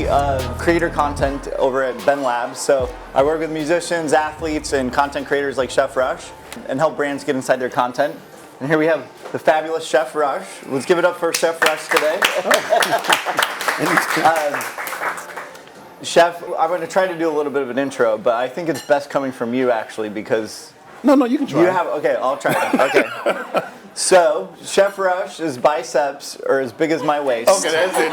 the creator content over at BENlabs. So I work with musicians, athletes, and content creators like Chef Rush and help brands get inside their content. And here we have the fabulous Chef Rush. Let's give it up for Chef Rush today. Chef, I'm going to try to do a little bit of an intro, but I think it's best coming from you actually because... No, you can try. Okay, I'll try it. Okay. So, Chef Rush's biceps are as big as my waist. Okay, that's it.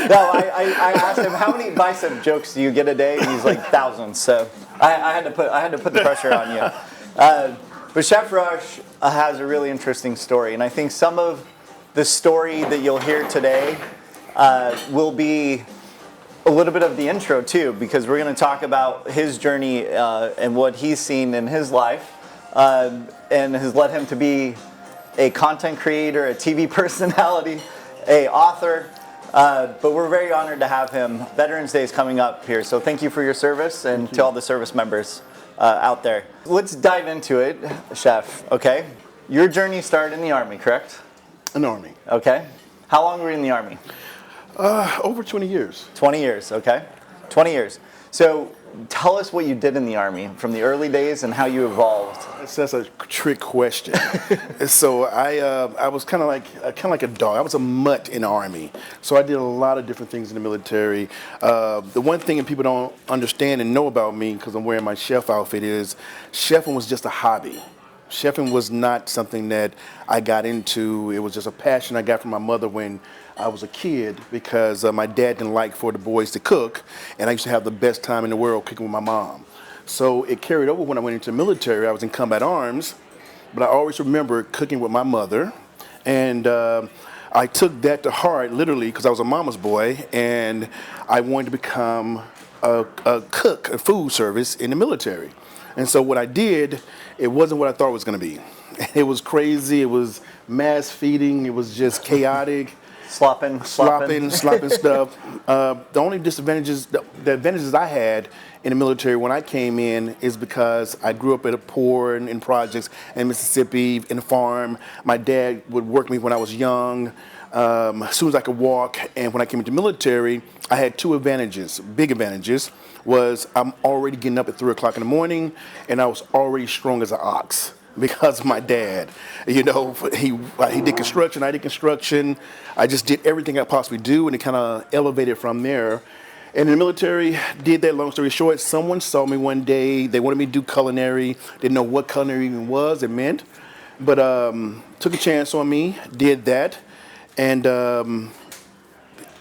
No, I asked him, how many bicep jokes do you get a day? And he's like, thousands. So, I had to put the pressure on you. But Chef Rush has a really interesting story, and I think some of the story that you'll hear today will be a little bit of the intro too, because we're going to talk about his journey and what he's seen in his life, and has led him to be a content creator, a TV personality, a author. But we're very honored to have him. Veterans Day is coming up here, so thank you for your service and to all the service members out there. Let's dive into it, Chef. Okay, your journey started in the Army, correct? In the Army. Okay. How long were you in the Army? Over 20 years. 20 years, okay. 20 years. So tell us what you did in the Army from the early days and how you evolved. That's a trick question. So I was kind of like a dog. I was a mutt in the Army. So I did a lot of different things in the military. The one thing that people don't understand and know about me, because I'm wearing my chef outfit, is chefing was just a hobby. Chefing was not something that I got into. It was just a passion I got from my mother when I was a kid, because my dad didn't like for the boys to cook, and I used to have the best time in the world cooking with my mom. So it carried over when I went into the military. I was in combat arms, but I always remember cooking with my mother, and I took that to heart, literally, because I was a mama's boy, and I wanted to become a cook, a food service in the military. And so what I did, it wasn't what I thought it was going to be. It was crazy. It was mass feeding. It was just chaotic. Slopping stuff. The only disadvantages, the advantages I had in the military when I came in is because I grew up at a poor in projects in Mississippi, in a farm. My dad would work me when I was young, as soon as I could walk. And when I came into the military, I had two advantages, big advantages. Was I'm already getting up at 3 o'clock in the morning, and I was already strong as an ox because of my dad. You know, he did construction, I did construction. I just did everything I possibly do, and it kind of elevated from there. And in the military, did that, long story short, someone saw me one day. They wanted me to do culinary. Didn't know what culinary even was, it meant. But took a chance on me, did that, and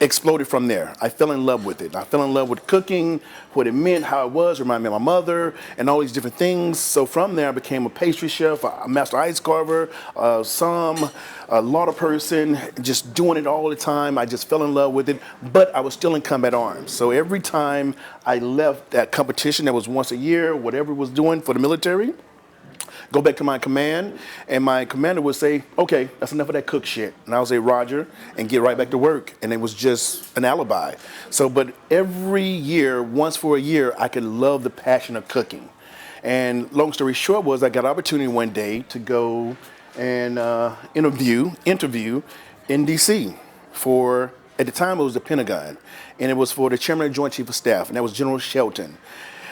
exploded from there. I fell in love with it. I fell in love with cooking, what it meant, how it was, reminded me of my mother, and all these different things. So from there, I became a pastry chef, a master ice carver, a lauder person, just doing it all the time. I just fell in love with it, but I was still in combat arms. So every time I left that competition that was once a year, whatever it was doing for the military, go back to my command, and my commander would say, okay, that's enough of that cook shit. And I would say, Roger, and get right back to work. And it was just an alibi. So, but every year, once for a year, I could love the passion of cooking. And long story short was I got an opportunity one day to go and interview in D.C. for, at the time it was the Pentagon, and it was for the Chairman of the Joint Chief of Staff, and that was General Shelton.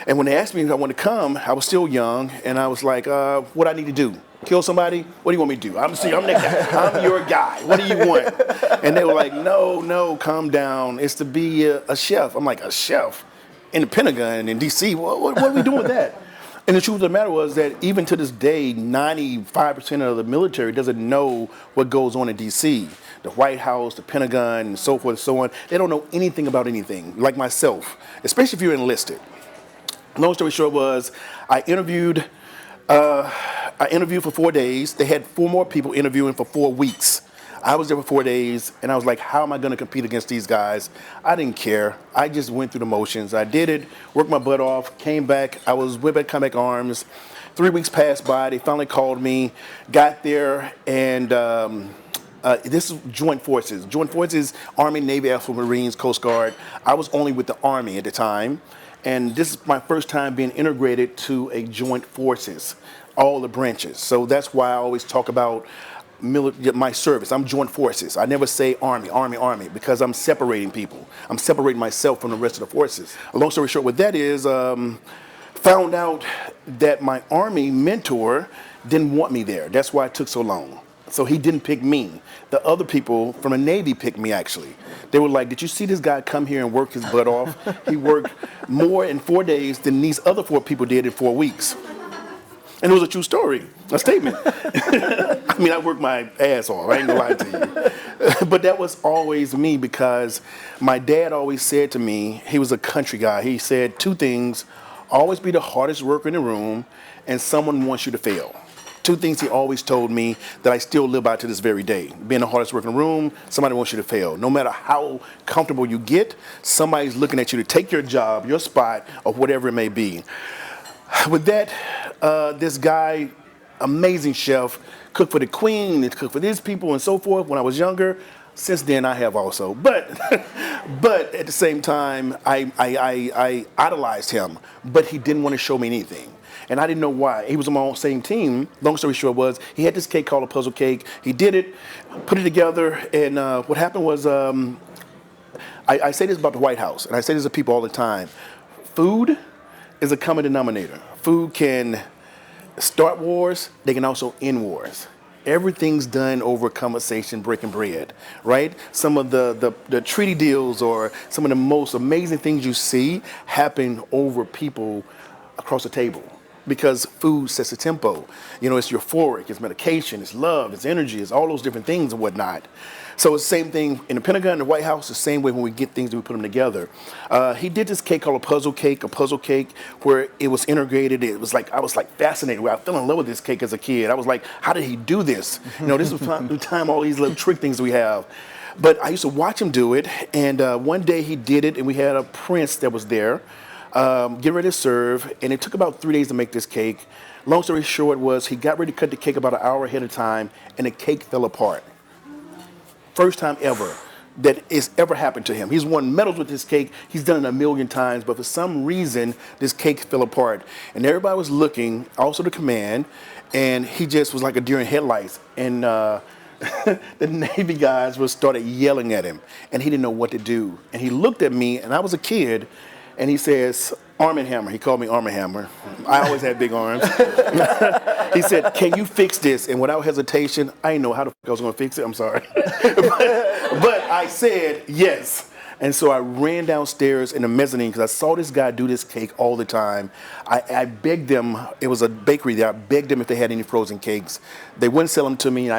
And when they asked me if I wanted to come, I was still young, and I was like, what I need to do? Kill somebody? What do you want me to do? I'm that guy. I'm your guy. What do you want? And they were like, no, calm down. It's to be a chef. I'm like, a chef? In the Pentagon in D.C.? What are we doing with that? And the truth of the matter was that even to this day, 95% of the military doesn't know what goes on in D.C. The White House, the Pentagon, and so forth and so on. They don't know anything about anything, like myself, especially if you're enlisted. Long story short was I interviewed for 4 days. They had 4 more people interviewing for 4 weeks. I was there for 4 days, and I was like, how am I going to compete against these guys? I didn't care. I just went through the motions. I did it, worked my butt off, came back. I was with at Combat Arms. 3 weeks passed by. They finally called me, got there, and this is Joint Forces. Joint Forces, Army, Navy, Air Force, Marines, Coast Guard. I was only with the Army at the time. And this is my first time being integrated to a Joint Forces, all the branches. So that's why I always talk about my service. I'm joint forces. I never say Army, Army, Army, because I'm separating people. I'm separating myself from the rest of the forces. A long story short, what that is, found out that my Army mentor didn't want me there. That's why it took so long. So he didn't pick me. The other people from the Navy picked me, actually. They were like, did you see this guy come here and work his butt off? He worked more in 4 days than these other 4 people did in 4 weeks. And it was a true story, a statement. I mean, I worked my ass off, I ain't gonna lie to you. But that was always me, because my dad always said to me, he was a country guy, he said 2 things: always be the hardest worker in the room, and someone wants you to fail. 2 things he always told me that I still live by to this very day. Being the hardest worker in the room, somebody wants you to fail. No matter how comfortable you get, somebody's looking at you to take your job, your spot, or whatever it may be. With that, this guy, amazing chef, cooked for the Queen, cooked for these people and so forth when I was younger. Since then, I have also. But at the same time, I idolized him, but he didn't want to show me anything. And I didn't know why. He was on my same team. Long story short was, he had this cake called a puzzle cake. He did it, put it together, and what happened was, I say this about the White House, and I say this to people all the time. Food is a common denominator. Food can start wars, they can also end wars. Everything's done over conversation, breaking bread, right? Some of the treaty deals or some of the most amazing things you see happen over people across the table, because food sets the tempo. You know, it's euphoric, it's medication, it's love, it's energy, it's all those different things and whatnot. So it's the same thing in the Pentagon, the White House, the same way when we get things, we put them together. He did this cake called a puzzle cake where it was integrated. It was like, I was like fascinated. I fell in love with this cake as a kid. I was like, how did he do this? You know, this was the time all these little trick things we have. But I used to watch him do it, and one day he did it, and we had a prince that was there, getting ready to serve, and it took about 3 days to make this cake. Long story short was, he got ready to cut the cake about an hour ahead of time, and the cake fell apart. First time ever that it's ever happened to him. He's won medals with this cake. He's done it a million times, but for some reason, this cake fell apart. And everybody was looking, also the command, and he just was like a deer in headlights. And the Navy guys started yelling at him, and he didn't know what to do. And he looked at me, and I was a kid, and he says, Arm and Hammer. He called me Arm and Hammer. I always had big arms. He said, can you fix this? And without hesitation, I didn't know how the fuck I was going to fix it. I'm sorry. but I said yes. And so I ran downstairs in the mezzanine because I saw this guy do this cake all the time. I begged them, it was a bakery there, I begged them if they had any frozen cakes. They wouldn't sell them to me, and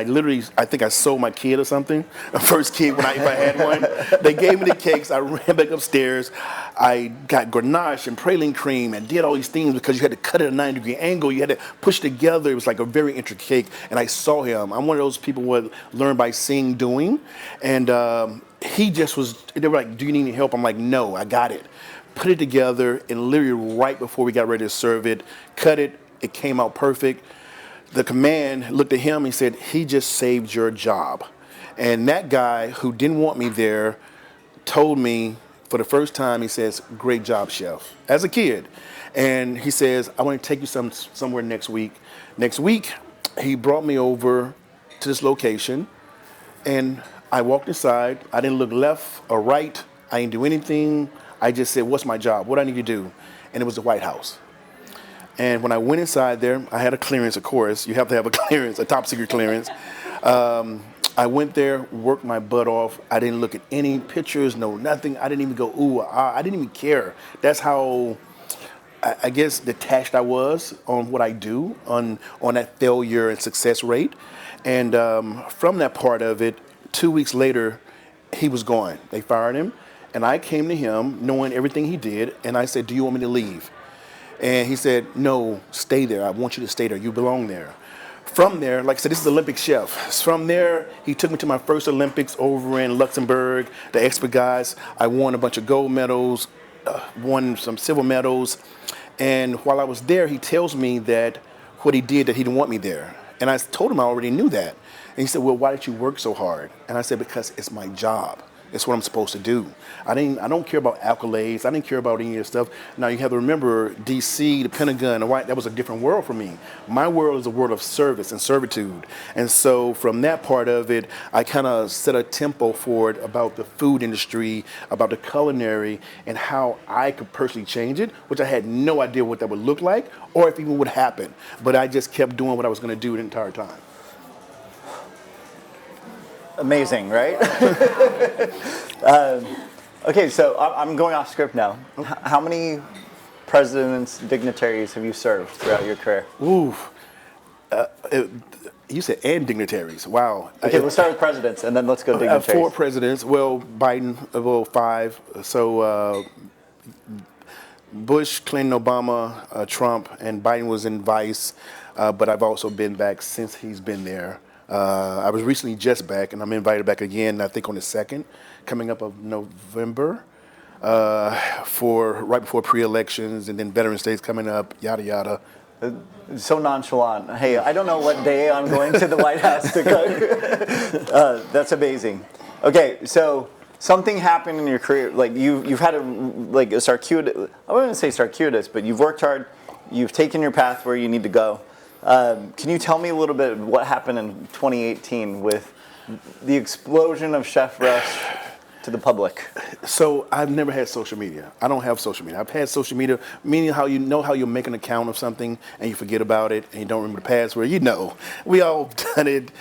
I think I sold my kid or something, the first kid if I had one. They gave me the cakes, I ran back upstairs, I got ganache and praline cream and did all these things because you had to cut it at a 90-degree angle, you had to push together, it was like a very intricate cake, and I saw him. I'm one of those people who learn by seeing, doing, and he just was, they were like, do you need any help? I'm like, no, I got it. Put it together, and literally right before we got ready to serve it, cut it, it came out perfect. The command looked at him, he said, he just saved your job. And that guy who didn't want me there told me for the first time, he says, great job, chef, as a kid. And he says, I want to take you somewhere next week. Next week, he brought me over to this location, and I walked inside. I didn't look left or right. I didn't do anything. I just said, what's my job? What do I need to do? And it was the White House. And when I went inside there, I had a clearance, of course. You have to have a clearance, a top secret clearance. I went there, worked my butt off. I didn't look at any pictures, no nothing. I didn't even go, ooh, ah. I didn't even care. That's how, I guess, detached I was on what I do, on that failure and success rate. And from that part of it, 2 weeks later, he was gone. They fired him. And I came to him knowing everything he did, and I said, do you want me to leave? And he said, no, stay there. I want you to stay there. You belong there. From there, like I said, this is Olympic chef. From there, he took me to my first Olympics over in Luxembourg, the expert guys. I won a bunch of gold medals, won some silver medals. And while I was there, he tells me that what he did, that he didn't want me there. And I told him I already knew that. And he said, well, why did you work so hard? And I said, because it's my job. It's what I'm supposed to do. I don't care about accolades. I didn't care about any of this stuff. Now you have to remember, DC, the Pentagon, the White, that was a different world for me. My world is a world of service and servitude. And so from that part of it, I kind of set a tempo for it about the food industry, about the culinary, and how I could personally change it, which I had no idea what that would look like or if even would happen. But I just kept doing what I was going to do the entire time. Amazing, right? Okay, so I'm going off script now. How many presidents, dignitaries have you served throughout your career? Ooh, you said and dignitaries. Wow. Okay, let's start with presidents, and then let's go dignitaries. 4 presidents. Well, Biden, 5. So Bush, Clinton, Obama, Trump, and Biden was in vice. But I've also been back since he's been there. I was recently just back, and I'm invited back again, I think on the 2nd, coming up of November, right before pre-elections, and then Veterans Day is coming up, yada, yada. So nonchalant. Hey, I don't know what day I'm going to the White House to cook. That's amazing. Okay, so something happened in your career, like you've had a circuitous, I wouldn't say circuitous, but you've worked hard, you've taken your path where you need to go. Can you tell me a little bit of what happened in 2018 with the explosion of Chef Rush to the public? So I've never had social media. I don't have social media. I've had social media, meaning how you make an account of something and you forget about it and you don't remember the password. We all done it.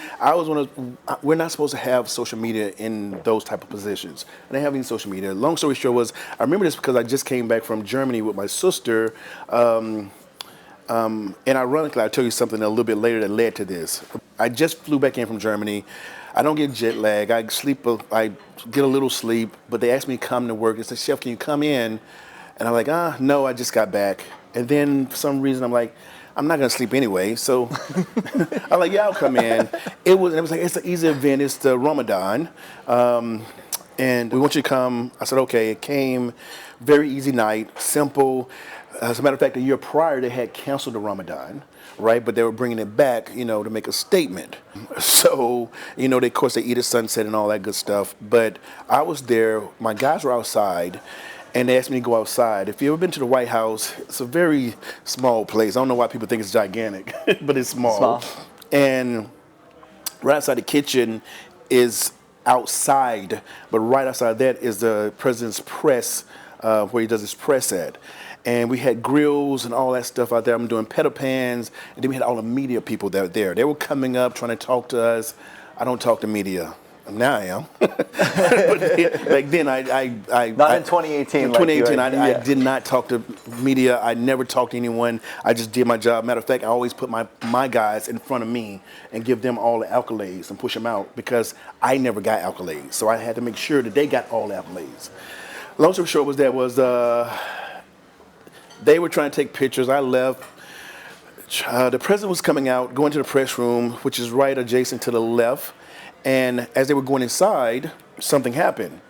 We're not supposed to have social media in those type of positions. I didn't have any social media. Long story short was, I remember this because I just came back from Germany with my sister. And ironically, I'll tell you something a little bit later that led to this. I just flew back in from Germany. I don't get jet lag. I get a little sleep, but they asked me to come to work. They said, Chef, can you come in? And I'm like, no, I just got back. And then for some reason, I'm like, I'm not going to sleep anyway. So I'm like, yeah, I'll come in. It was like, it's an easy event. It's the Ramadan. And we want you to come. I said, okay. It came. Very easy night, simple. As a matter of fact, a year prior, they had canceled the Ramadan, right? But they were bringing it back, to make a statement. So, of course, they eat at sunset and all that good stuff. But I was there. My guys were outside, and they asked me to go outside. If you've ever been to the White House, it's a very small place. I don't know why people think it's gigantic, but it's small. And right outside the kitchen is outside, but right outside that is the president's press, where he does his press at. And we had grills and all that stuff out there. I'm doing peta pans. And then we had all the media people that were there. They were coming up, trying to talk to us. I don't talk to media. Now I am. But back then, Not in 2018. In 2018, I did not talk to media. I never talked to anyone. I just did my job. Matter of fact, I always put my guys in front of me and give them all the accolades and push them out because I never got accolades. So I had to make sure that they got all the accolades. Long story short they were trying to take pictures. I left. The president was coming out, going to the press room, which is right adjacent to the left. And as they were going inside, something happened.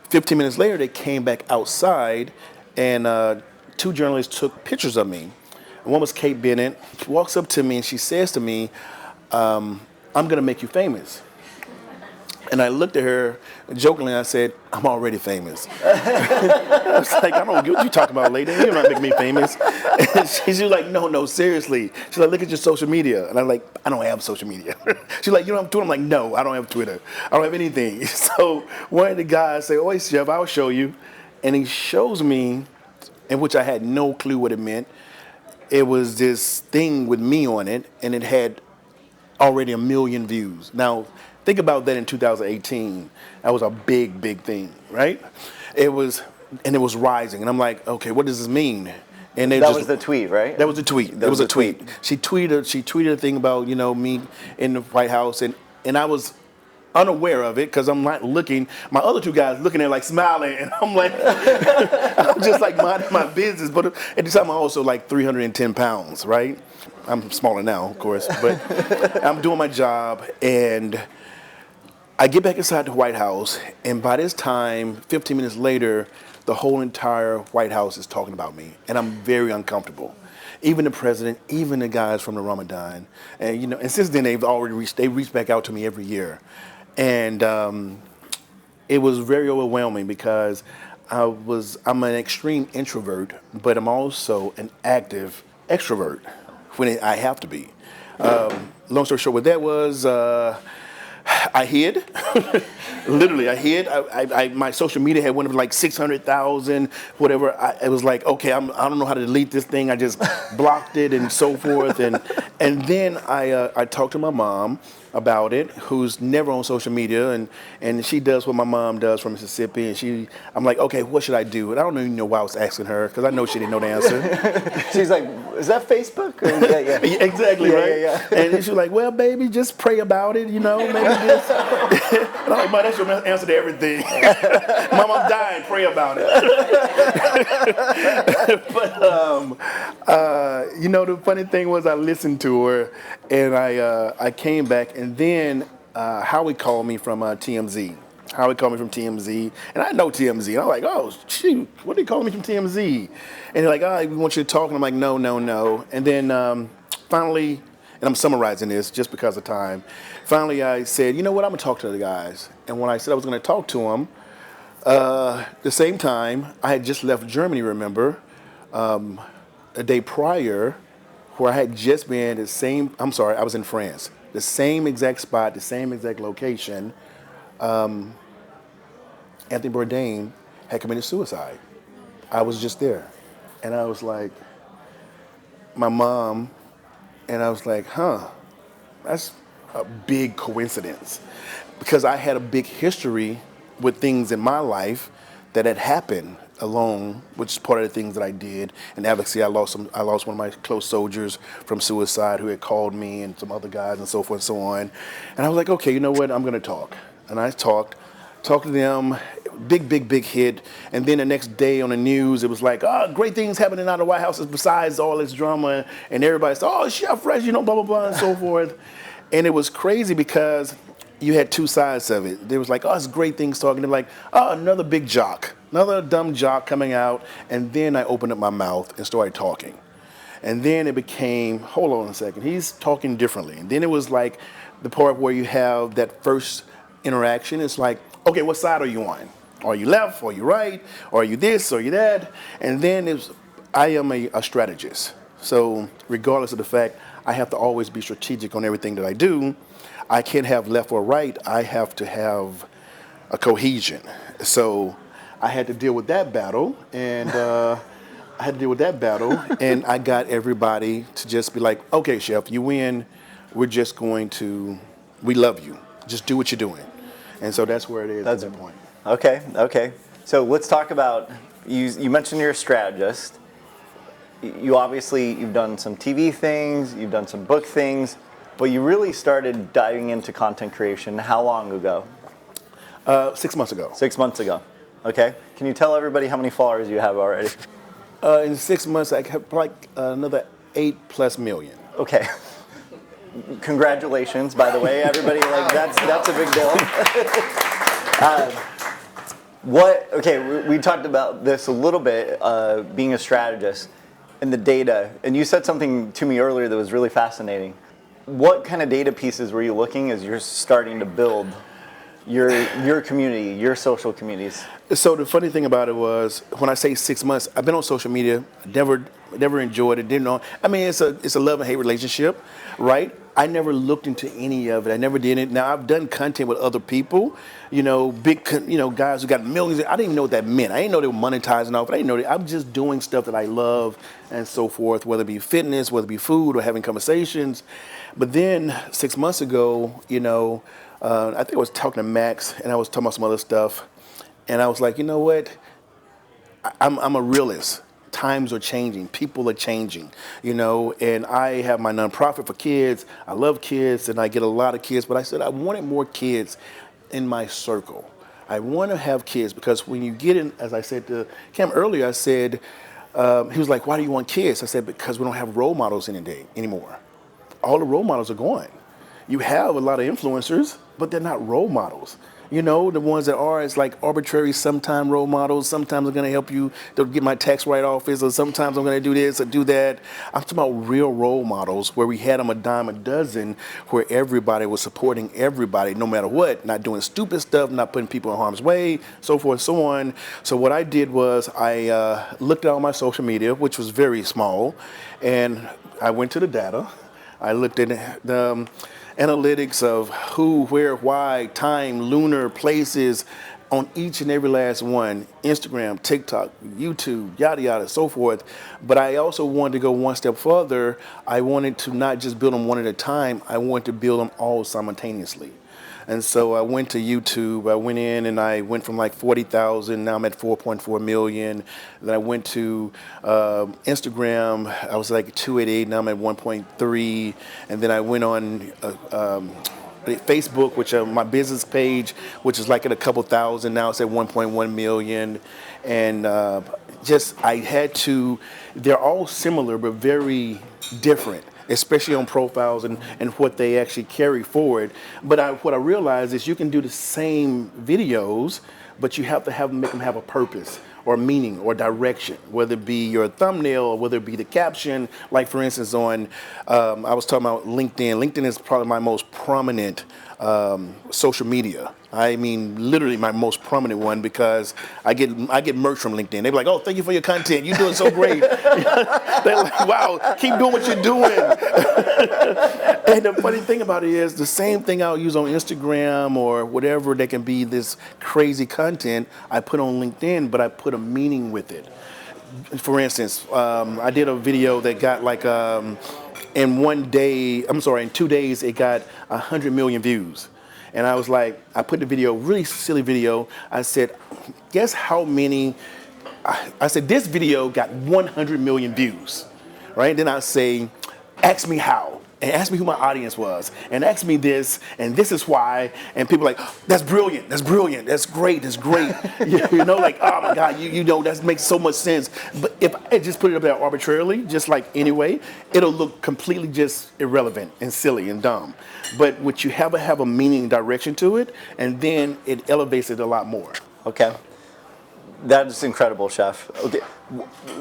15 minutes later, they came back outside, and 2 journalists took pictures of me. And one was Kate Bennett. She walks up to me, and she says to me, I'm going to make you famous. And I looked at her jokingly, and I said, I'm already famous. I was like, I don't get what you talking about, lady. You're not making me famous. And she's like, no, seriously. She's like, look at your social media. And I'm like, I don't have social media. She's like, you don't have Twitter? I'm like, no, I don't have Twitter. I don't have anything. So one of the guys said, oh, Chef, I'll show you. And he shows me, in which I had no clue what it meant. It was this thing with me on it, and it had already 1 million views. Now, think about that in 2018. That was a big, big thing, right? It was rising. And I'm like, okay, what does this mean? And that was the tweet, right? That was the tweet. That was a tweet. She tweeted a thing about, me in the White House. And I was unaware of it because I'm not looking. My other 2 guys looking at like smiling. And I'm like, I'm just like minding my business. But at the time, I'm also like 310 pounds, right? I'm smaller now, of course. But I'm doing my job. And I get back inside the White House, and by this time, 15 minutes later, the whole entire White House is talking about me, and I'm very uncomfortable. Even the president, even the guys from the Ramadan, and and since then they've already reached back out to me every year, and it was very overwhelming because I'm an extreme introvert, but I'm also an active extrovert when I have to be. Long story short, what that was, I hid. Literally, I hid. My social media had went up like 600,000, whatever. It was like, okay, I don't know how to delete this thing. I just blocked it and so forth. And then I talked to my mom about it, who's never on social media, and she does what my mom does from Mississippi. And I'm like, okay, what should I do? And I don't even know why I was asking her, because I know she didn't know the answer. She's like, is that Facebook? Or, yeah. Exactly, yeah, right? Yeah. And she's like, well, baby, just pray about it, maybe just. And I'm like, Mom, that's your answer to everything. Mom, I'm dying, pray about it. But, the funny thing was I listened to her, and I came back, and then Howie called me from TMZ. Howie called me from TMZ, and I know TMZ. And I'm like, oh, shoot, what are they calling me from TMZ? And they're like, oh, we want you to talk. And I'm like, no. And then finally, and I'm summarizing this just because of time, finally I said, you know what, I'm going to talk to the guys. And when I said I was going to talk to them, the same time, I had just left Germany, remember, a day prior, where I had just been I was in France. The same exact spot, the same exact location. Anthony Bourdain had committed suicide. I was just there. And I was like, my mom, and I was like, that's a big coincidence. Because I had a big history with things in my life that had happened alone, which is part of the things that I did. And advocacy, I lost one of my close soldiers from suicide who had called me, and some other guys and so forth and so on. And I was like, okay, you know what, I'm gonna talk. And I talked to them, big hit. And then the next day on the news, it was like, great things happening out of the White House besides all this drama. And everybody said, oh, Chef Fresh, blah, blah, blah, and so forth. And it was crazy because you had two sides of it. There was like, it's great things talking. They're like, another big jock, another dumb jock coming out. And then I opened up my mouth and started talking. And then it became, hold on a second, he's talking differently. And then it was like the part where you have that first interaction. It's like, okay, what side are you on? Are you left? Are you right? Are you this? Are you that? And then I am a strategist. So regardless of the fact, I have to always be strategic on everything that I do. I can't have left or right. I have to have a cohesion. So I had to deal with that battle, and and I got everybody to just be like, okay, Chef, you win. We love you. Just do what you're doing. And so that's where it is at that point. Okay. So let's talk about, you mentioned you're a strategist. You've done some TV things, you've done some book things, but you really started diving into content creation how long ago? 6 months ago. 6 months ago. Okay. Can you tell everybody how many followers you have already? In 6 months, I have like another 8+ million. Okay. Congratulations, by the way, everybody. Like that's a big deal. We talked about this a little bit, being a strategist and the data. And you said something to me earlier that was really fascinating. What kind of data pieces were you looking as you're starting to build your community, your social communities? So the funny thing about it was, when I say 6 months, I've been on social media, never enjoyed it, didn't know. I mean, it's a love and hate relationship, right? I never looked into any of it. I never did it. Now, I've done content with other people, big, guys who got millions. I didn't even know what that meant. I didn't know they were monetizing off it. I didn't know that. I'm just doing stuff that I love and so forth, whether it be fitness, whether it be food, or having conversations. But then 6 months ago, I think I was talking to Max, and I was talking about some other stuff. And I was like, you know what? I'm a realist. Times are changing. People are changing, and I have my nonprofit for kids. I love kids, and I get a lot of kids. But I said I wanted more kids in my circle. I want to have kids because when you get in, as I said to Cam earlier, I said, he was like, why do you want kids? I said, because we don't have role models anymore. All the role models are gone. You have a lot of influencers, but they're not role models. The ones that are, it's like arbitrary, sometime role models. Sometimes I'm going to help you to get my tax write-offs, or sometimes I'm going to do this or do that. I'm talking about real role models where we had them a dime a dozen, where everybody was supporting everybody, no matter what, not doing stupid stuff, not putting people in harm's way, so forth, so on. So what I did was I looked at all my social media, which was very small, and I went to the data. I looked at the analytics of who, where, why, time, lunar, places on each and every last one, Instagram, TikTok, YouTube, yada, yada, so forth. But I also wanted to go one step further. I wanted to not just build them one at a time. I wanted to build them all simultaneously. And so I went to YouTube. I went in and I went from like 40,000. Now I'm at 4.4 million. Then I went to Instagram. I was like 288. Now I'm at 1.3. And then I went on Facebook, which my business page, which is like at a couple thousand. Now it's at 1.1 million. And I had to, they're all similar but very different, especially on profiles and what they actually carry forward. But what I realized is you can do the same videos, but you have to make them have a purpose or meaning or direction, whether it be your thumbnail or whether it be the caption. Like for instance I was talking about LinkedIn. LinkedIn is probably my most prominent social media. I mean, literally my most prominent one, because I get merch from LinkedIn. They're like, "Oh, thank you for your content. You're doing so great." They're like, "Wow, keep doing what you're doing." And the funny thing about it is the same thing I'll use on Instagram or whatever that can be this crazy content I put on LinkedIn, but I put a meaning with it. For instance, I did a video that got like in 2 days, it got 100 million views. And I was like, I put the video, really silly video. I said, guess how many, I said, this video got 100 million views, right? Then I say, ask me how, and ask me who my audience was, and ask me this, and this is why. And people are like, that's brilliant, that's brilliant, that's great, that's great. Like, oh my God, that makes so much sense. But if I just put it up there arbitrarily, just like anyway, it'll look completely just irrelevant and silly and dumb. But what you have a meaning, direction to it, and then it elevates it a lot more. Okay. That is incredible, Chef. Okay.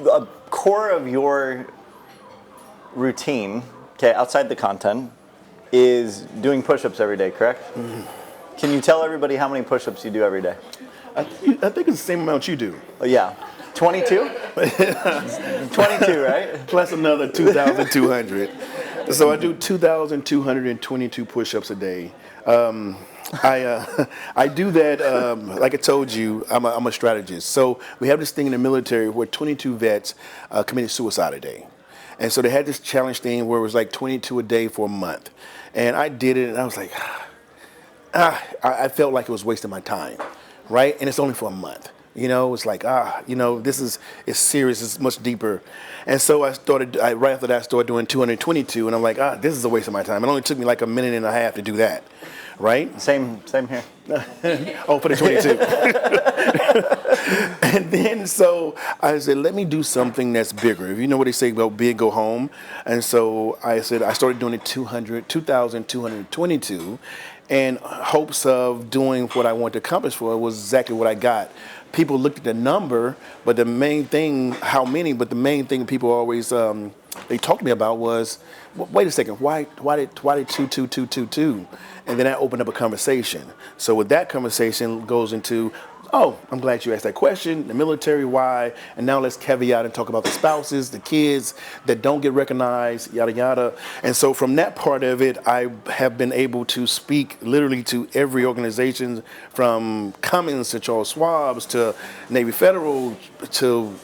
A core of your routine, outside the content, is doing push-ups every day, correct? Mm-hmm. Can you tell everybody how many push-ups you do every day? I think it's the same amount you do. Oh, yeah. 22? 22, right? Plus another 2,200. So I do 2,222 push-ups a day. I do that, like I told you, I'm a strategist. So we have this thing in the military where 22 vets committed suicide a day. And so they had this challenge thing where it was like 22 a day for a month. And I did it, and I was like, I felt like it was wasting my time, right? And it's only for a month. It's like, it's serious, it's much deeper. And so right after that, I started doing 222, and I'm like, this is a waste of my time. It only took me like a minute and a half to do that, right? Same here. Oh, for the 22. And then so I said, let me do something that's bigger. If you know what they say about big, go home. And so I said, I started doing it 2,222, and hopes of doing what I wanted to accomplish for it was exactly what I got. People looked at the number, but the main thing, how many, but the main thing people always, they talked to me about was, wait a second, why did 22222? And then that opened up a conversation. So with that conversation goes into, oh, I'm glad you asked that question, the military, why, and now let's caveat and talk about the spouses, the kids that don't get recognized, yada, yada. And so from that part of it, I have been able to speak literally to every organization, from Cummins to Charles Schwab's to Navy Federal to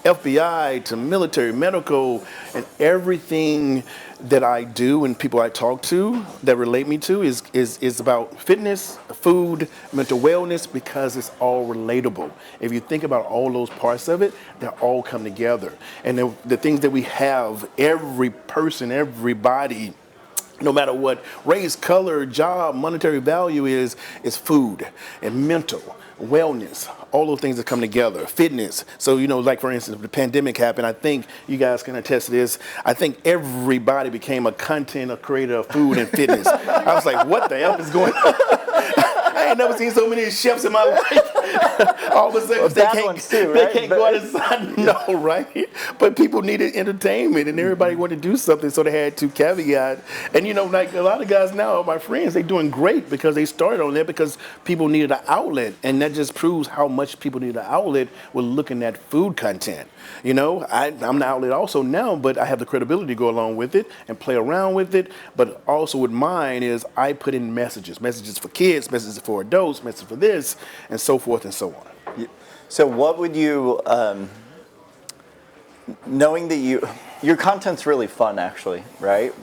FBI to military, medical, and everything that I do and people I talk to that relate me to is about fitness, food, mental wellness, because it's all relatable. If you think about all those parts of it, they all come together. And the things that we have, every person, everybody, no matter what race, color, job, monetary value is food and mental wellness, all those things that come together, fitness. So, like for instance, the pandemic happened, I think you guys can attest to this. I think everybody became a creator of food and fitness. I was like, what the hell is going on? I ain't never seen so many chefs in my life. All of a sudden, bad ones too, right? they can't go outside. No, right? But people needed entertainment, and everybody wanted to do something, so they had to caveat. And like a lot of guys now, my friends, they doing great because they started on that because people needed an outlet, and that just proves how much people need an outlet with looking at food content. I'm the outlet also now, but I have the credibility to go along with it and play around with it. But also with mine is I put in messages for kids, messages for adults, messages for this, and so forth and so on. So what would you, knowing that your content's really fun actually, right?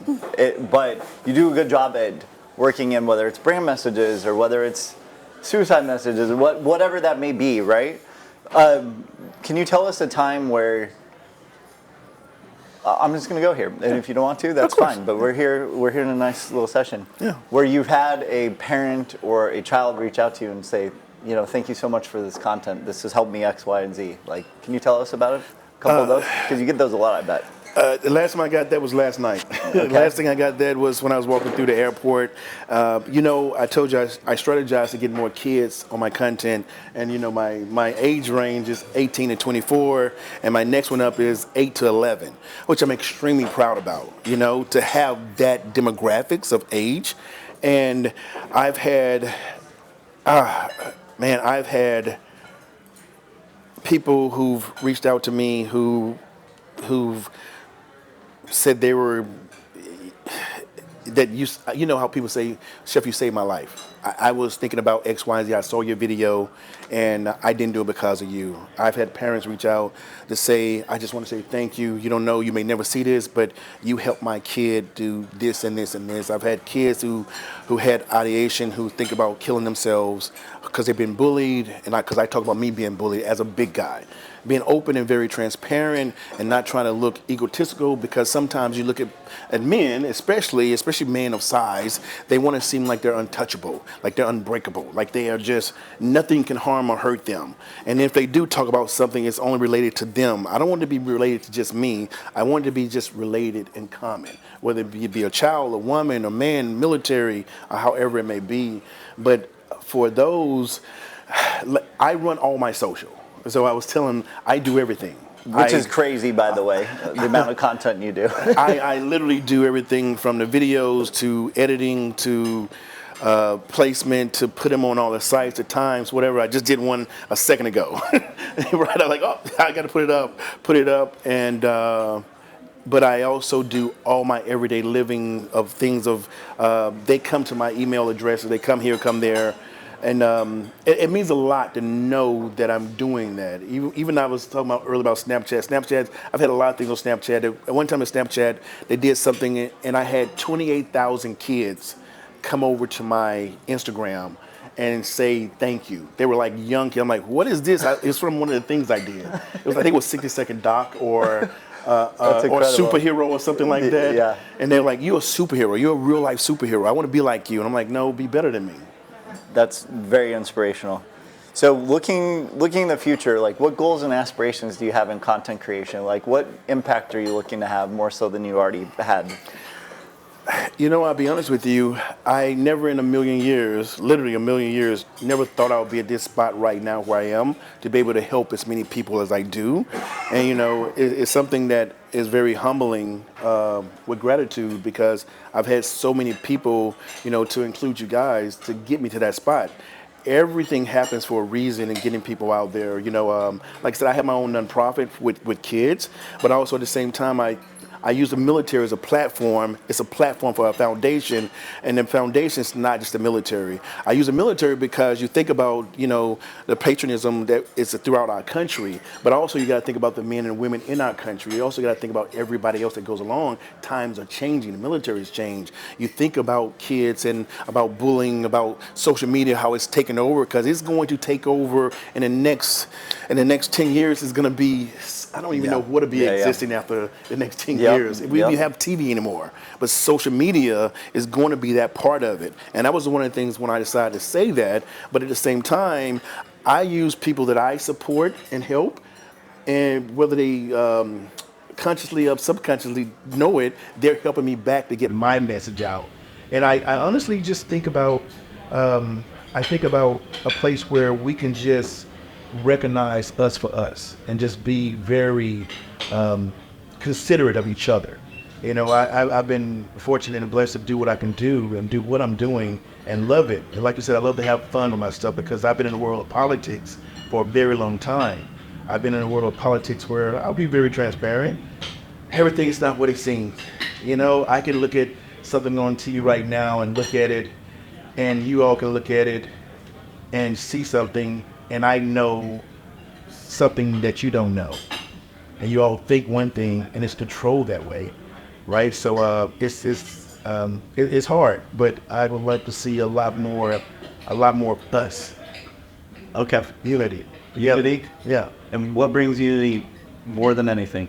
But you do a good job at working in whether it's brand messages or whether it's suicide messages or whatever that may be, right? Can you tell us a time where, I'm just going to go here, and if you don't want to, that's fine, but we're here in a nice little session, where you've had a parent or a child reach out to you and say, thank you so much for this content, this has helped me X, Y, and Z. Like, can you tell us about it? A couple of those? Because you get those a lot, I bet. The last time I got that was last night. Okay. The last thing I got that was when I was walking through the airport. I told you I strategized to get more kids on my content, and my age range is 18 to 24, and my next one up is 8 to 11, which I'm extremely proud about. To have that demographics of age, and I've had people who've reached out to me who've said they were, that you know how people say, Chef, you saved my life. I was thinking about X, Y, and Z. I saw your video, and I didn't do it because of you. I've had parents reach out to say, I just want to say thank you. You don't know, you may never see this, but you helped my kid do this and this and this. I've had kids who had ideation, who think about killing themselves because they've been bullied, and because I talk about me being bullied as a big guy. Being open and very transparent and not trying to look egotistical, because sometimes you look at men, especially men of size, they want to seem like they're untouchable, like they're unbreakable, like they are just, nothing can harm or hurt them. And if they do talk about something, it's only related to them. I don't want it to be related to just me. I want it to be just related and common, whether it be a child, a woman, a man, military, or however it may be. But for those, I run all my social. So I was telling him, I do everything. Which is crazy, by the way, the amount of content you do. I literally do everything from the videos to editing to placement to put them on all the sites, the times, whatever. I just did one a second ago. Right? I'm like, I got to put it up. And but I also do all my everyday living of things they come to my email addresses, they come here, come there. And it means a lot to know that I'm doing that. Even I was talking about earlier about Snapchat. Snapchat, I've had a lot of things on Snapchat. At one time at Snapchat, they did something, and I had 28,000 kids come over to my Instagram and say thank you. They were like young kids. I'm like, what is this? It's from one of the things I did. It was, I think it was 60-second doc or superhero or something like that. Yeah. And they're like, you're a superhero. You're a real life superhero. I want to be like you. And I'm like, no, be better than me. That's very inspirational. So looking in the future, like what goals and aspirations do you have in content creation? Like what impact are you looking to have more so than you already had? I'll be honest with you, I never in a million years, literally a million years, never thought I would be at this spot right now where I am to be able to help as many people as I do. And, it's something that is very humbling with gratitude, because I've had so many people, to include you guys, to get me to that spot. Everything happens for a reason, and getting people out there. Like I said, I have my own nonprofit with kids, but also at the same time, I use the military as a platform. It's a platform for a foundation, and the foundation is not just the military. I use the military because you think about, the patriotism that is throughout our country, but also you got to think about the men and women in our country. You also got to think about everybody else that goes along. Times are changing. The military has changed. You think about kids and about bullying, about social media, how it's taken over, because it's going to take over in the next 10 years. Is going to be, I don't even know what to be existing after the next 10 years. We don't have TV anymore, but social media is going to be that part of it. And that was one of the things when I decided to say that. But at the same time, I use people that I support and help, and whether they consciously or subconsciously know it, they're helping me back to get my message out. And I honestly just think about I think about a place where we can just recognize us for us and just be very considerate of each other. You know, I've been fortunate and blessed to do what I can do and do what I'm doing and love it. And like you said, I love to have fun with my stuff because I've been in the world of politics for a very long time. I've been in the world of politics where I'll be very transparent. Everything is not what it seems. You know, I can look at something on TV right now and look at it, and you all can look at it and see something, and I know something that you don't know. And you all think one thing, and it's controlled that way, right? So it's hard, but I would like to see a lot more us. Okay. Unity. Unity? Yeah. And what brings unity more than anything?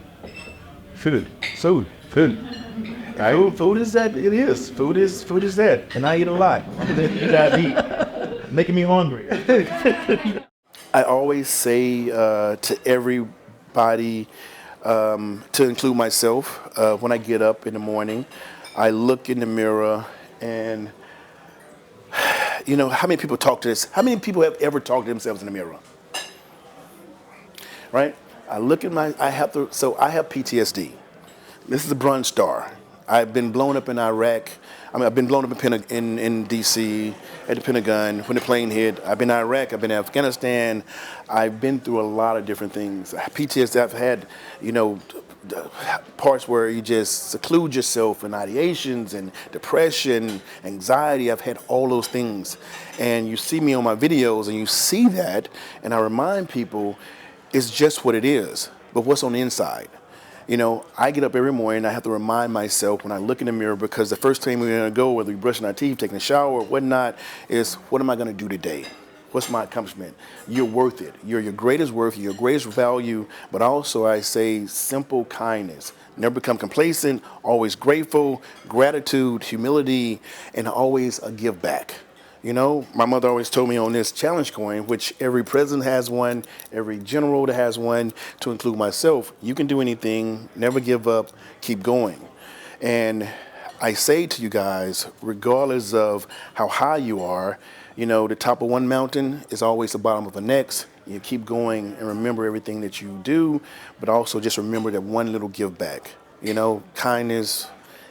Food. Right? Food is that. It is. Food is that. And I eat a lot. I eat, making me hungry. I always say to everybody, to include myself, when I get up in the morning, I look in the mirror and, you know, how many people talk to this? How many people have ever talked to themselves in the mirror? Right? I look at I have PTSD. This is a Bronze Star. I've been blown up in Iraq. I've been blown up in D.C. at the Pentagon when the plane hit. I've been in Iraq. I've been in Afghanistan. I've been through a lot of different things. PTSD, I've had, you know, parts where you just seclude yourself and ideations and depression, anxiety. I've had all those things. And you see me on my videos and you see that, and I remind people it's just what it is, but what's on the inside. You know, I get up every morning, I have to remind myself when I look in the mirror, because the first time we're gonna go, whether we're brushing our teeth, taking a shower, or whatnot, is what am I gonna do today? What's my accomplishment? You're worth it. You're your greatest worth, your greatest value, but also I say simple kindness. Never become complacent, always grateful, gratitude, humility, and always a give back. You know, my mother always told me on this challenge coin, which every president has one, every general that has one, to include myself, you can do anything, never give up, keep going. And I say to you guys, regardless of how high you are, you know, the top of one mountain is always the bottom of the next. You keep going and remember everything that you do, but also just remember that one little give back, you know, kindness.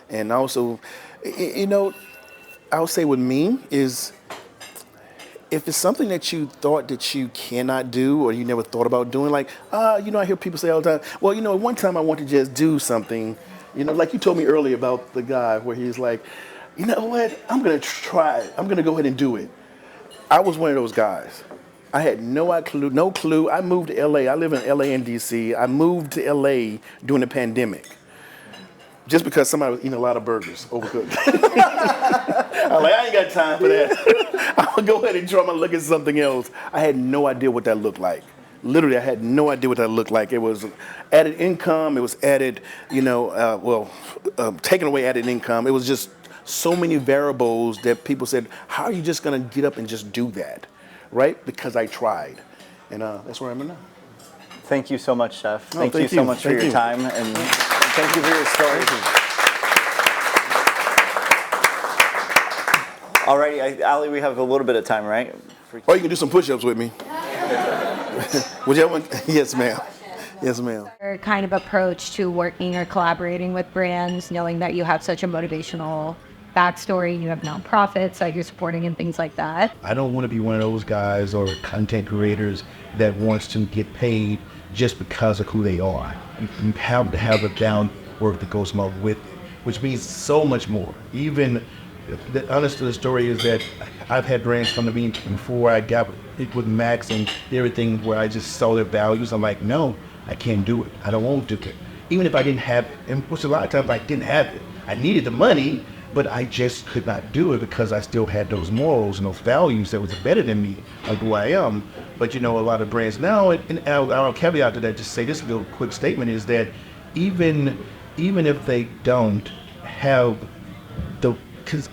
And also, you know, I would say with me is, if it's something that you thought that you cannot do or you never thought about doing, like, you know, I hear people say all the time, well, you know, one time I want to just do something, you know, like you told me earlier about the guy where he's like, you know what, I'm going to try it. I'm going to go ahead and do it. I was one of those guys. I had no clue. I moved to LA. I live in LA and DC. I moved to LA during the pandemic. Just because somebody was eating a lot of burgers, overcooked. I'm like, I ain't got time for that. I'm gonna go ahead and try my luck at something else. I had no idea what that looked like. Literally, I had no idea what that looked like. It was added income. It was added, you know, taking away added income. It was just so many variables that people said, how are you just gonna get up and just do that, right? Because I tried, and that's where I'm at now. Thank you so much, Chef. Thank you so you. much for Thank your you. time, and thank you for your story. Alrighty, Ali, we have a little bit of time, right? Or you can do some push-ups with me. Whichever one. Yes, ma'am. Yes, ma'am. Your kind of approach to working or collaborating with brands, knowing that you have such a motivational backstory, you have nonprofits that you're supporting and things like that. I don't want to be one of those guys or content creators that wants to get paid just because of who they are. You have to have a down work that goes along with it, which means so much more. Even the honest of the story is that I've had brands come to me before I got it with Max and everything where I just saw their values. I'm like, no, I can't do it. I don't want to do it. Even if I didn't have it, and which a lot of times I didn't have it. I needed the money, but I just could not do it because I still had those morals and those values that was better than me, like who I am. But you know, a lot of brands now, and I'll caveat to that, just say this little quick statement is that even if they don't have the, because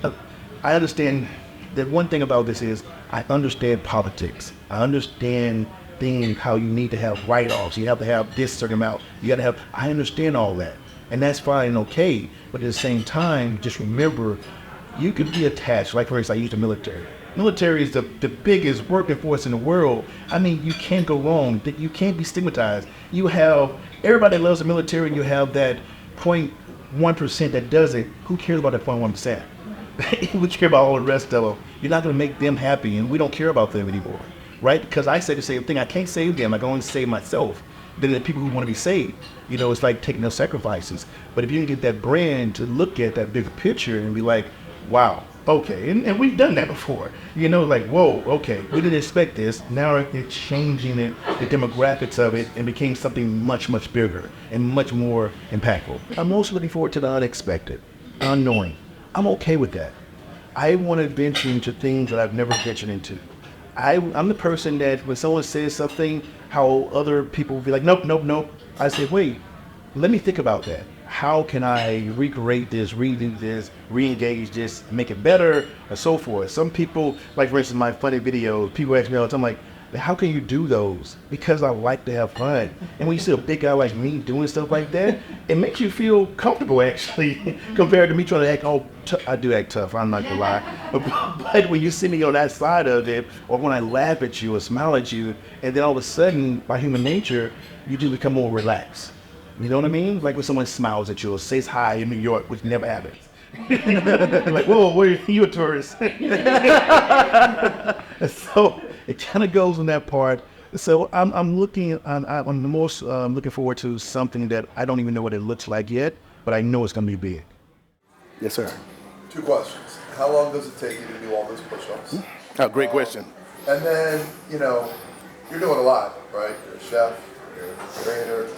I understand that one thing about this is I understand politics. I understand things, how you need to have write-offs. You have to have this certain amount. You got to have, I understand all that. And that's fine and okay. But at the same time, just remember, you could be attached. Like for instance, I use the military. Military is the biggest working force in the world. I mean, you can't go wrong. You can't be stigmatized. You have everybody loves the military, and you have that 0.1% that doesn't. Who cares about that 0.1%? We care about all the rest of them. You're not going to make them happy, and we don't care about them anymore, right? Because I say the same thing. I can't save them. I can only save myself. Then the people who want to be saved, you know, it's like taking those sacrifices. But if you can get that brand to look at that bigger picture and be like, wow, okay, and we've done that before, you know, like, whoa, okay, we didn't expect this. Now it's changing it, the demographics of it, and became something much, much bigger and much more impactful. I'm also looking forward to the unexpected, unknowing. I'm okay with that. I want to venture into things that I've never ventured into. I'm the person that when someone says something, how other people will be like, nope, nope, nope. I say, wait, let me think about that. How can I recreate this, redo this, re-engage this, make it better, or so forth? Some people, like for instance, my funny videos, people ask me all the time, like, how can you do those? Because I like to have fun. And when you see a big guy like me doing stuff like that, it makes you feel comfortable, actually, compared to me trying to act I do act tough, I'm not gonna lie. But when you see me on that side of it, or when I laugh at you or smile at you, and then all of a sudden, by human nature, you do become more relaxed. You know what I mean? Like when someone smiles at you or says hi in New York, which never happens. Like, whoa, where are you a tourist? So it kind of goes on that part. So I'm the most looking forward to something that I don't even know what it looks like yet, but I know it's going to be big. Yes, sir. 2 questions. How long does it take you to do all those push-ups? Oh, great question. And then, you know, you're doing a lot, right? You're a chef, you're a trainer, you're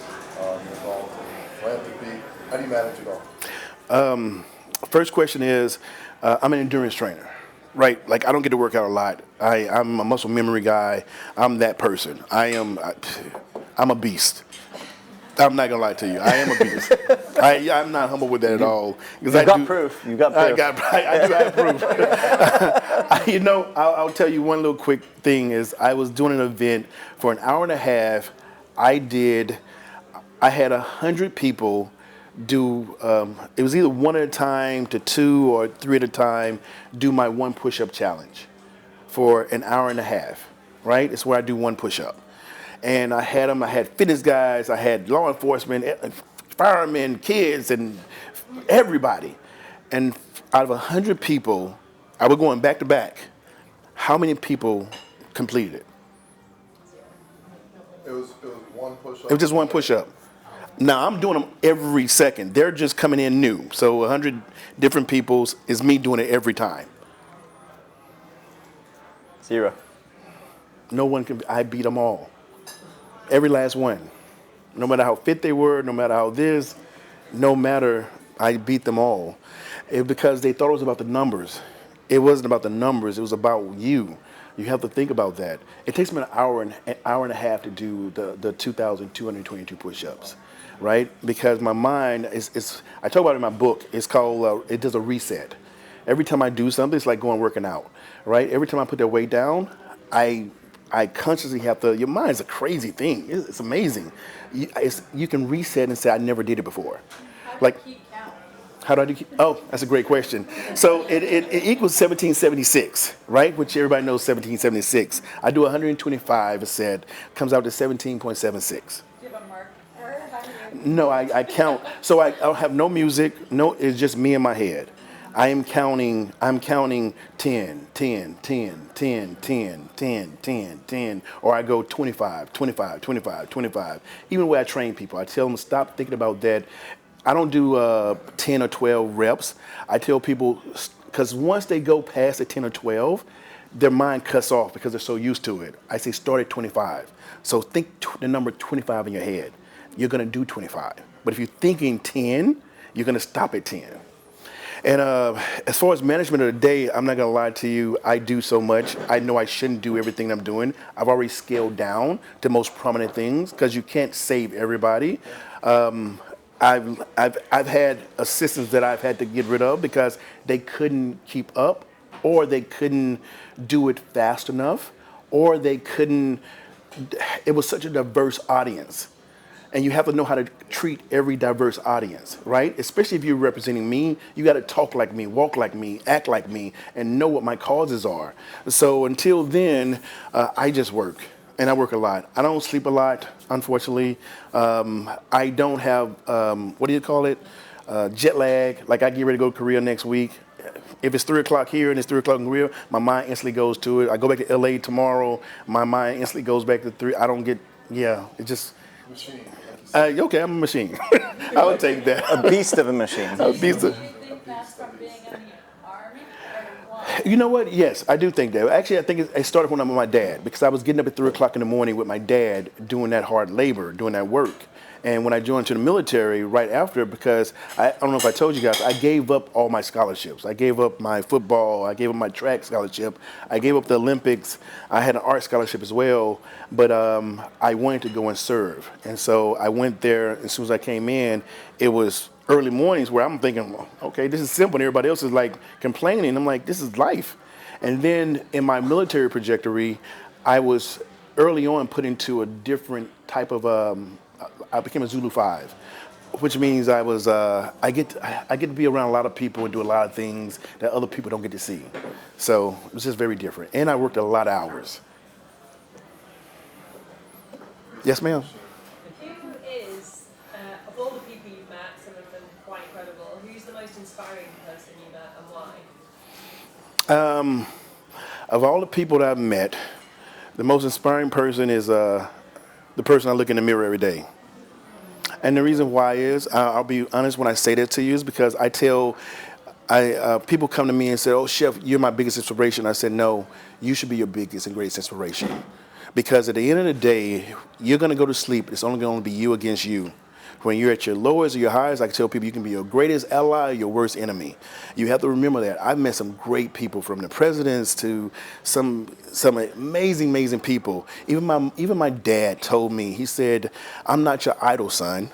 involved in philanthropy. How do you manage it all? First question is, I'm an endurance trainer, right? Like I don't get to work out a lot. I'm a muscle memory guy. I'm that person. I'm a beast. I'm not gonna lie to you. I am a beast. I'm not humble with that at all. You've got proof. I do have proof. You know, I'll tell you one little quick thing is I was doing an event for an hour and a half. I had 100 people do, it was either 1 at a time to 2 or 3 at a time, do my 1 push-up challenge for an hour and a half, right? It's where I do 1 push-up. And I had fitness guys, I had law enforcement, firemen, kids, and everybody. And out of 100 people, I was going back to back. How many people completed it? It was 1 push-up. It was just 1 push-up. Now, I'm doing them every second. They're just coming in new. So 100 different people's is me doing it every time. 0. No one can, I beat them all. Every last one. No matter how fit they were, no matter how this, no matter, I beat them all. Because they thought it was about the numbers. It wasn't about the numbers, it was about you. You have to think about that. It takes me an hour and a half to do the 2,222 push-ups, right? Because my mind is I talk about it in my book, it's called, it does a reset. Every time I do something, it's like going working out, right? Every time I put that weight down, I consciously have to, your mind's a crazy thing. It's amazing. You can reset and say, I never did it before. Like, how do I do? Oh, that's a great question. So it equals 1776, right? Which everybody knows 1776. I do 125 a set, comes out to 17.76. Do you have a mark for it? How do you... No, I count. So I have no music. No, it's just me in my head. I'm counting 10, 10, 10, 10, 10, 10, 10, 10, or I go 25, 25, 25, 25. Even the way I train people, I tell them stop thinking about that. I don't do 10 or 12 reps. I tell people, because once they go past the 10 or 12, their mind cuts off because they're so used to it. I say start at 25. So think the number 25 in your head. You're going to do 25. But if you're thinking 10, you're going to stop at 10. And as far as management of the day, I'm not going to lie to you. I do so much. I know I shouldn't do everything I'm doing. I've already scaled down to most prominent things because you can't save everybody. I've had assistants that I've had to get rid of because they couldn't keep up, or they couldn't do it fast enough, or they couldn't. It was such a diverse audience. And you have to know how to treat every diverse audience, right? Especially if you're representing me, you got to talk like me, walk like me, act like me, and know what my causes are. So until then, I just work, and I work a lot. I don't sleep a lot, unfortunately. I don't have, what do you call it? Jet lag. Like I get ready to go to Korea next week. If it's 3 o'clock here and it's 3 o'clock in Korea, my mind instantly goes to it. I go back to LA tomorrow, my mind instantly goes back to 3. I don't get, it just. Machine. Okay, I'm a machine. I would take that. A beast of a machine. A beast of, Do you think that's from being in the army or why? you know what? Yes, I do think that. Actually, I think it started when I'm with my dad, because I was getting up at 3 o'clock in the morning with my dad doing that hard labor, doing that work. And when I joined to the military right after, because I don't know if I told you guys, I gave up all my scholarships. I gave up my football, I gave up my track scholarship, I gave up the Olympics, I had an art scholarship as well, but I wanted to go and serve. And so I went there. As soon as I came in, it was early mornings where I'm thinking, well, okay, this is simple, and everybody else is like complaining. I'm like, this is life. And then in my military trajectory, I was early on put into a different type of, I became a Zulu 5, which means I get to be around a lot of people and do a lot of things that other people don't get to see. So it was just very different. And I worked a lot of hours. Yes, ma'am. Who is, of all the people you've met, some of them quite incredible, who's the most inspiring person you met and why? Of all the people that I've met, the most inspiring person is the person I look in the mirror every day. And the reason why is, I'll be honest when I say that to you, is because people come to me and say, oh, Chef, you're my biggest inspiration. I said, no, you should be your biggest and greatest inspiration. Because at the end of the day, you're going to go to sleep. It's only going to be you against you. When you're at your lowest or your highest, I tell people you can be your greatest ally or your worst enemy. You have to remember that. I've met some great people, from the presidents to some amazing, amazing people. Even my dad told me, he said, I'm not your idol, son.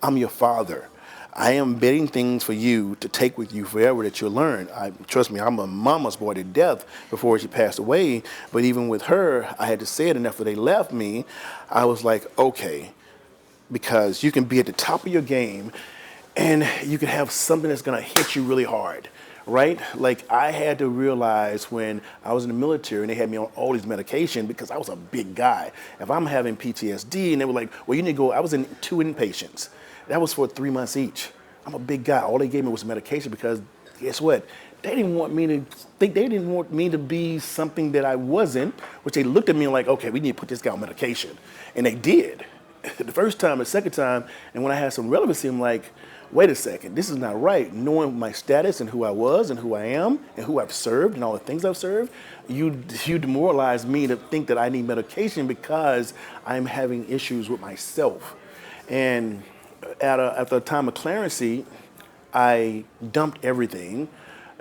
I'm your father. I am betting things for you to take with you forever that you'll learn. Trust me, I'm a mama's boy to death before she passed away. But even with her, I had to say it, and after they left me, I was like, okay. Because you can be at the top of your game and you can have something that's going to hit you really hard, right? Like I had to realize when I was in the military and they had me on all these medication, because I was a big guy. If I'm having PTSD and they were like, well, you need to go, I was in 2 inpatients. That was for 3 months each. I'm a big guy. All they gave me was medication, because guess what? They didn't want me to think, they didn't want me to be something that I wasn't, which they looked at me like, okay, we need to put this guy on medication. And they did. The first time, the second time, and when I had some relevancy, I'm like, wait a second, this is not right. Knowing my status and who I was and who I am and who I've served and all the things I've served, you demoralize me to think that I need medication because I'm having issues with myself. And at the time of clearancy, I dumped everything.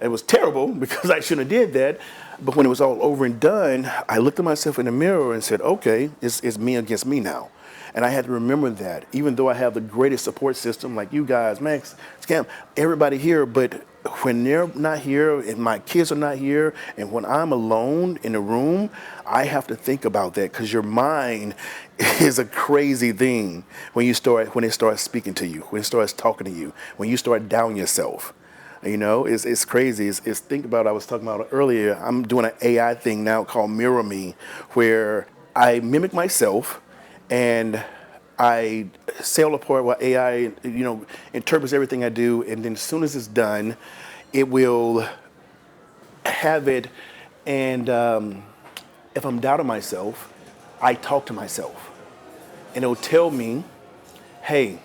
It was terrible because I shouldn't have did that. But when it was all over and done, I looked at myself in the mirror and said, okay, it's me against me now. And I had to remember that, even though I have the greatest support system, like you guys, Max, Scam, everybody here, but when they're not here and my kids are not here, and when I'm alone in a room, I have to think about that, because your mind is a crazy thing when it starts speaking to you, when it starts talking to you, when you start doubting yourself. You know, it's crazy. It's think about, I was talking about earlier, I'm doing an AI thing now called Mirror Me, where I mimic myself, and I sail apart while AI, interprets everything I do, and then as soon as it's done, it will have it, and if I'm doubting myself, I talk to myself, and it'll tell me, hey,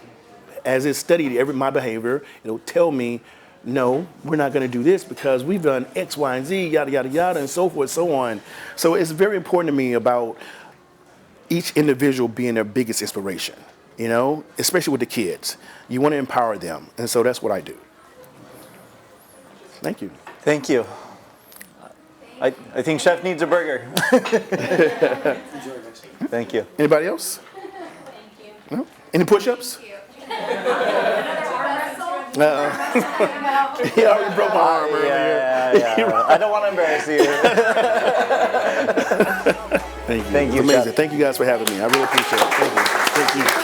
as it studied my behavior, it'll tell me, no, we're not going to do this because we've done X, Y, and Z, yada, yada, yada, and so forth, so on. So it's very important to me about each individual being their biggest inspiration, especially with the kids. You want to empower them, and so that's what I do. Thank you. Thank you. I think Chef needs a burger. Thank you. Anybody else? Thank you. No? Any push-ups? He already broke my arm earlier. Yeah. I don't want to embarrass you. Thank you. Thank you, It's amazing. Chef. Thank you guys for having me. I really appreciate it. Thank you.